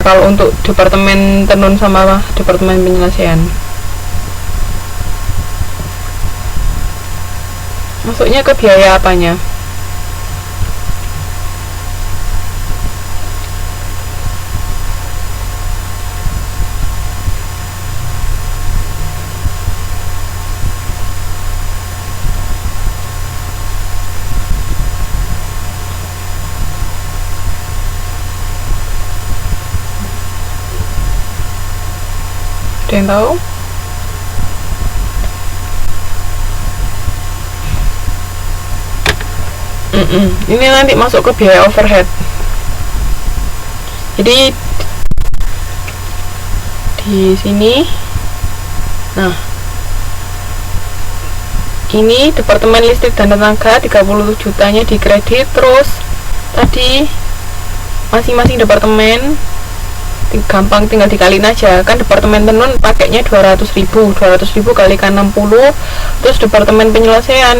kalau untuk departemen tenun sama departemen penyelesaian. Masuknya ke biaya apanya? Ada yang tahu? Ini nanti masuk ke biaya overhead. Jadi di sini, nah ini departemen listrik dan tenaga 30 jutanya dikredit. Terus tadi masing-masing departemen gampang tinggal dikaliin aja, kan departemen tenun pakainya 200.000 kalikan 60, terus departemen penyelesaian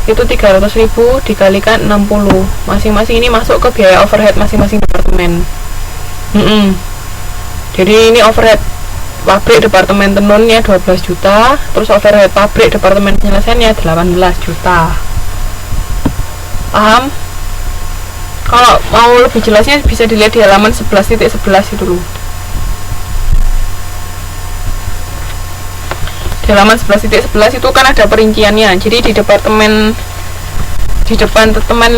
itu 300.000 dikalikan 60. Masing-masing ini masuk ke biaya overhead masing-masing departemen. Jadi ini overhead pabrik departemen tenunnya 12 juta, terus overhead pabrik departemen penyelesaiannya 18 juta. Paham? Kalau mau lebih jelasnya bisa dilihat di halaman 11.11 itu dulu. Di halaman 11.11 itu kan ada perinciannya. Jadi di depan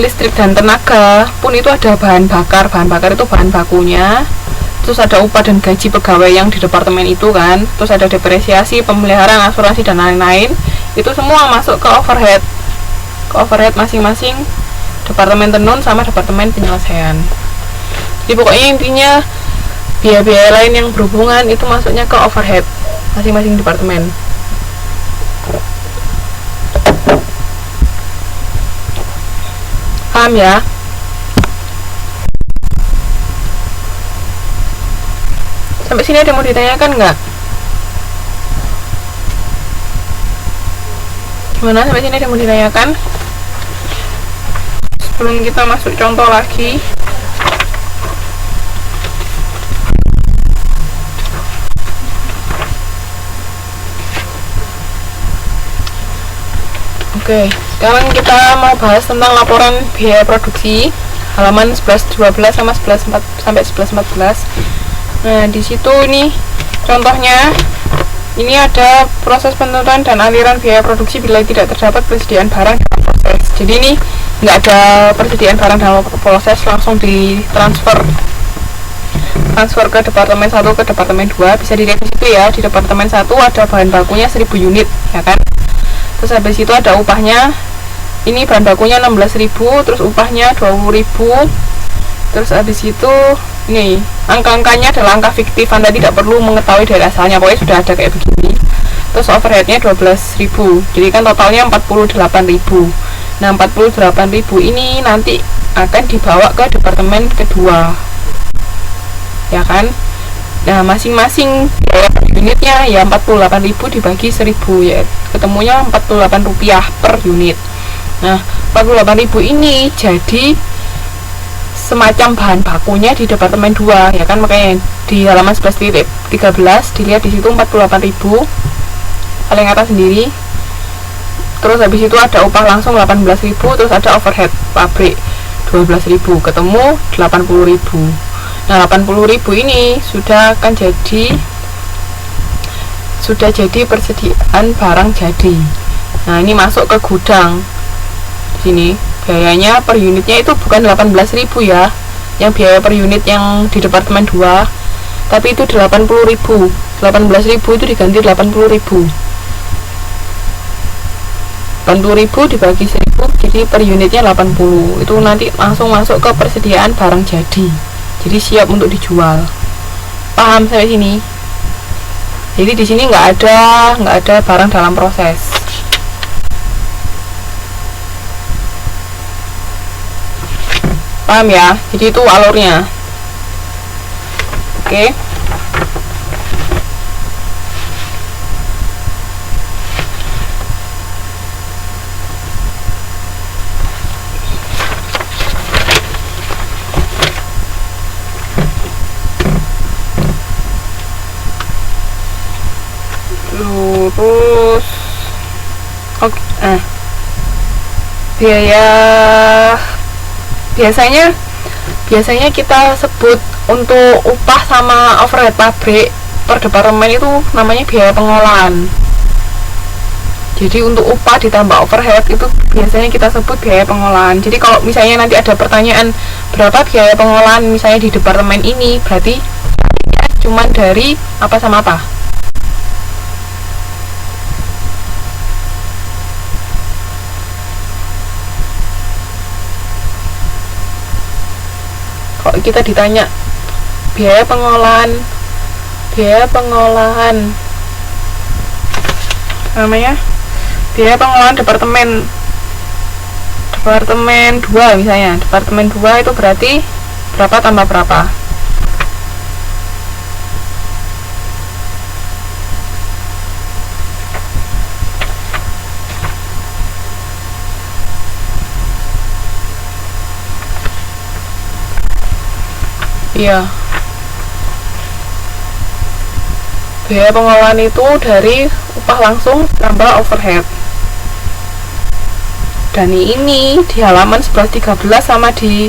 listrik dan tenaga pun itu ada bahan bakar. Bahan bakar itu bahan bakunya. Terus ada upah dan gaji pegawai yang di departemen itu kan. Terus ada depresiasi, pemeliharaan, asuransi dan lain-lain. Itu semua masuk ke overhead. Ke overhead masing-masing departemen tenun sama departemen penyelesaian. Jadi pokoknya intinya biaya-biaya lain yang berhubungan itu masuknya ke overhead masing-masing departemen. Paham ya? Sampai sini ada mau ditanyakan nggak? Gimana, sampai sini ada mau ditanyakan? Sebelum kita masuk contoh lagi, oke, sekarang kita mau bahas tentang laporan biaya produksi halaman 11.12 sama 11.4 sampai 11.14. Nah, di situ ini contohnya. Ini ada proses penentuan dan aliran biaya produksi bila tidak terdapat persediaan barang dalam proses. Jadi ini nggak ada persediaan barang dalam proses, langsung ditransfer ke departemen 1 ke departemen 2. Bisa dilihat di situ ya. Di departemen 1 ada bahan bakunya 1000 unit, ya kan? Terus habis itu ada upahnya. Ini bahan bakunya 16.000, terus upahnya 20.000. Terus habis itu ini angka-angkanya adalah angka fiktif, Anda tidak perlu mengetahui dari asalnya, pokoknya sudah ada kayak begini. Terus overheadnya 12.000, jadi kan totalnya 48.000. Nah, 48.000 ini nanti akan dibawa ke departemen kedua, ya kan? Nah, masing-masing biaya per unitnya ya 48.000 dibagi 1000, ya ketemunya 48 rupiah per unit. Nah, 48.000 ini jadi semacam bahan bakunya di departemen 2, ya kan? Makanya di halaman 11.13 dilihat di situ 48.000 paling atas sendiri. Terus habis itu ada upah langsung 18.000, terus ada overhead pabrik 12.000, ketemu 80.000. Nah, 80.000 ini sudah jadi persediaan barang jadi. Nah, ini masuk ke gudang. Di sini biayanya per unitnya itu bukan 18.000 ya, yang biaya per unit yang di departemen 2, tapi itu 80.000. 18.000 itu diganti 80.000. 80.000 dibagi 1000, jadi per unitnya 80. Itu nanti langsung masuk ke persediaan barang jadi siap untuk dijual. Paham sampai sini? Jadi di sini nggak ada barang dalam proses. Paham ya? Jadi itu alurnya. Oke. Terus oke, biaya biasanya kita sebut untuk upah sama overhead pabrik per departemen itu namanya biaya pengolahan. Jadi untuk upah ditambah overhead itu biasanya kita sebut biaya pengolahan. Jadi kalau misalnya nanti ada pertanyaan berapa biaya pengolahan misalnya di departemen ini, berarti cuma dari apa sama apa. Kalau kita ditanya biaya pengolahan namanya biaya pengolahan departemen 2 misalnya, departemen 2 itu berarti berapa tambah berapa. Iya, biaya pengolahan itu dari upah langsung tambah overhead. Dan ini di halaman 11-13 sama di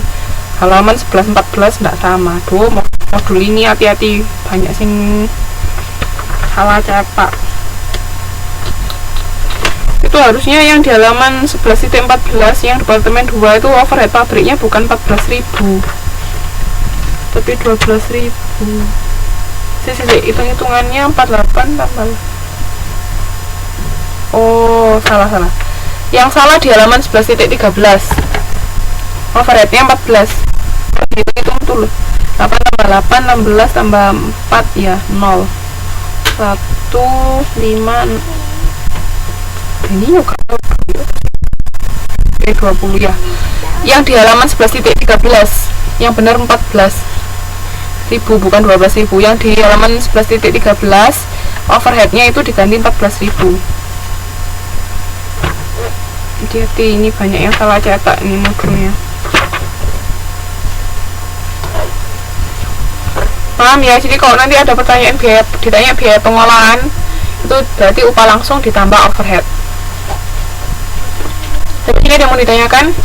halaman 11-14 enggak sama. Duh, modul ini hati-hati, banyak sing salah cetak. Itu harusnya yang di halaman 11-14 yang departemen 2 itu overhead pabriknya bukan 14.000 tapi 12.000. Hitung-hitungannya 48 tambah. Oh, salah. Yang salah di halaman 11.13. Overheadnya 14. Hitung dulu. 8 tambah 8, 16 tambah 4 ya 0. 1, 5. Ini juga 20 ya. Yang di halaman 11.13 yang benar 14.000 bukan 12.000. Yang di halaman 11.13 overheadnya itu diganti 14.000. Hati-hati, ini banyak yang salah cetak ini modulnya. Paham ya? Jadi kalau nanti ada pertanyaan ditanya biaya pengolahan itu berarti upah langsung ditambah overhead. Tapi ini ada yang mau ditanyakan?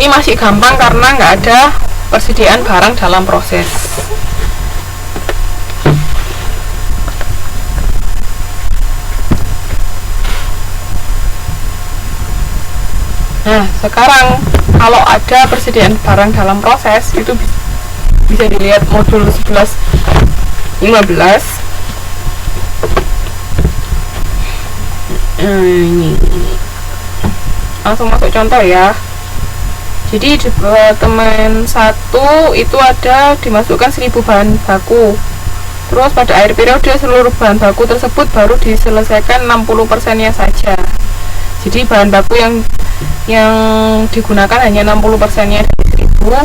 Ini masih gampang karena nggak ada persediaan barang dalam proses. Nah, sekarang kalau ada persediaan barang dalam proses itu bisa dilihat modul 11-15. Ini langsung masuk contoh ya. Jadi di departemen 1 itu ada dimasukkan 1000 bahan baku. Terus pada akhir periode seluruh bahan baku tersebut baru diselesaikan 60%-nya saja. Jadi bahan baku yang digunakan hanya 60%-nya dari 1000.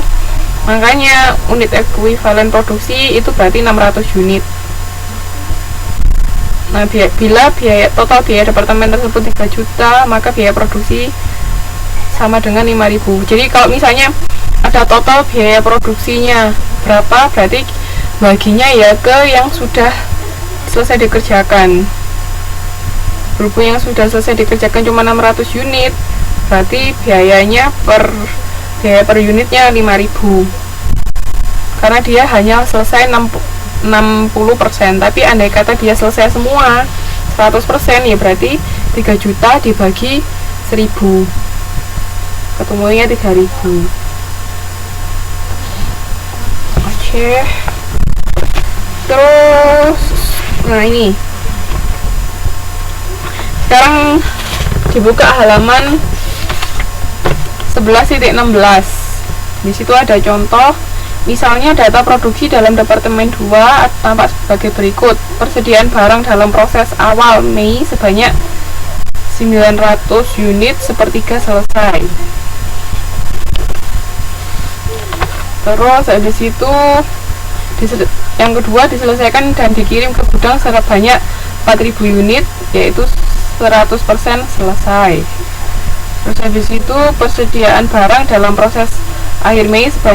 Makanya unit ekuivalen produksi itu berarti 600 unit. Nah, bila total biaya departemen tersebut 3 juta, maka biaya produksi sama dengan 5.000. Jadi kalau misalnya ada total biaya produksinya berapa, berarti baginya ya ke yang sudah selesai dikerjakan. Berhubung yang sudah selesai dikerjakan cuma 600 unit, berarti biaya per unitnya 5.000. Karena dia hanya selesai 60%, tapi andai kata dia selesai semua 100% ya berarti 3 juta dibagi 1000, ketemunya 3.000. Oke. Terus nah ini sekarang dibuka halaman 11.16. Di situ ada contoh. Misalnya data produksi dalam departemen 2 tampak sebagai berikut. Persediaan barang dalam proses awal Mei sebanyak 900 unit sepertiga selesai. Terus habis itu yang kedua diselesaikan dan dikirim ke gudang sebanyak 4.000 unit, yaitu 100% selesai. Terus habis itu persediaan barang dalam proses akhir Mei sebanyak